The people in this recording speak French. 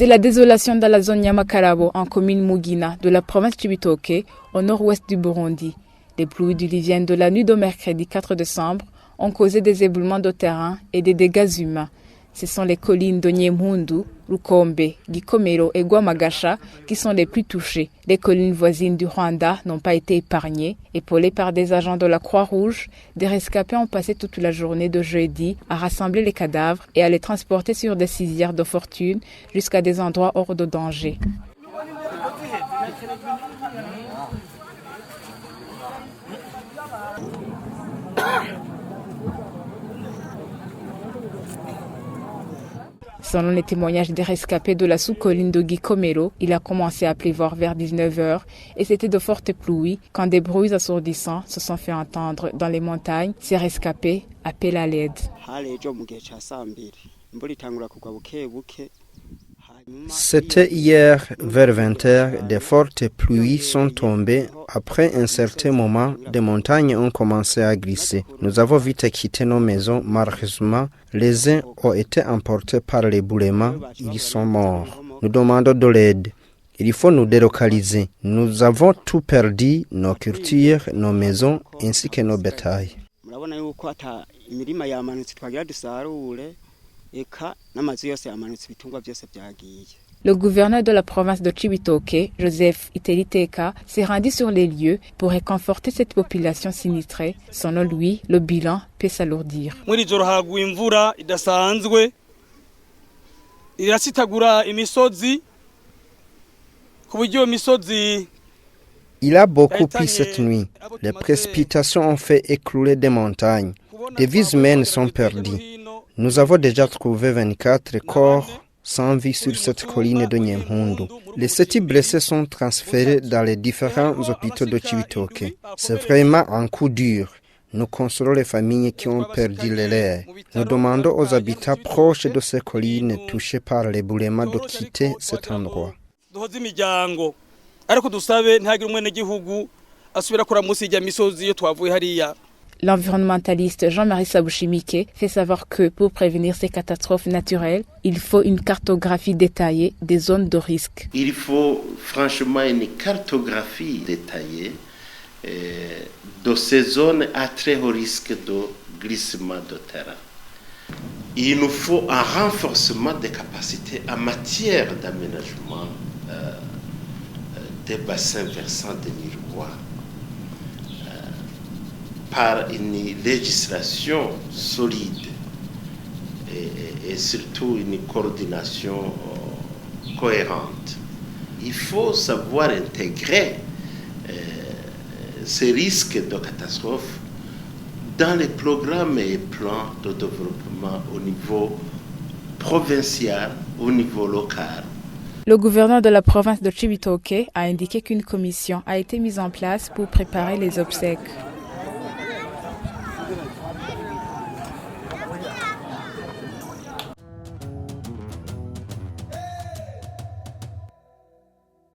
C'est la désolation dans la zone Nyamakarabo, en commune Mugina, de la province Cibitoke, au nord-ouest du Burundi. Les pluies diluviennes de la nuit de mercredi 4 décembre ont causé des éboulements de terrain et des dégâts humains. Ce sont les collines de Nyemhundu, Rukombe, Gikomero et Guamagasha qui sont les plus touchées. Les collines voisines du Rwanda n'ont pas été épargnées. Épaulés par des agents de la Croix-Rouge, des rescapés ont passé toute la journée de jeudi à rassembler les cadavres et à les transporter sur des civières de fortune jusqu'à des endroits hors de danger. Selon les témoignages des rescapés de la sous-colline de Gikomero, il a commencé à pleuvoir vers 19h et c'était de fortes pluies quand des bruits assourdissants se sont fait entendre dans les montagnes. Ces rescapés appellent à l'aide. C'était hier vers 20h, des fortes pluies sont tombées. Après un certain moment, des montagnes ont commencé à glisser. Nous avons vite quitté nos maisons. Malheureusement, les uns ont été emportés par l'éboulement. Ils sont morts. Nous demandons de l'aide. Il faut nous délocaliser. Nous avons tout perdu, nos cultures, nos maisons ainsi que nos bétails. Le gouverneur de la province de Cibitoke, Joseph Iteliteka, s'est rendu sur les lieux pour réconforter cette population sinistrée. Selon lui, le bilan peut s'alourdir. Il a beaucoup plu cette nuit. Les précipitations ont fait écrouler des montagnes. Des vies humaines sont perdues. Nous avons déjà trouvé 24 corps sans vie sur cette colline de Nyemhundu. Les 7 blessés sont transférés dans les différents hôpitaux de Cibitoke. C'est vraiment un coup dur. Nous consolons les familles qui ont perdu les leurs. Nous demandons aux habitants proches de ces collines touchées par l'éboulement de quitter cet endroit. L'environnementaliste Jean-Marie Sabouchimike fait savoir que pour prévenir ces catastrophes naturelles, il faut une cartographie détaillée des zones de risque. Il faut franchement une cartographie détaillée de ces zones à très haut risque de glissement de terrain. Il nous faut un renforcement des capacités en matière d'aménagement des bassins versants des miroirs par une législation solide et surtout une coordination cohérente. Il faut savoir intégrer ces risques de catastrophe dans les programmes et plans de développement au niveau provincial, au niveau local. Le gouverneur de la province de Cibitoke a indiqué qu'une commission a été mise en place pour préparer les obsèques.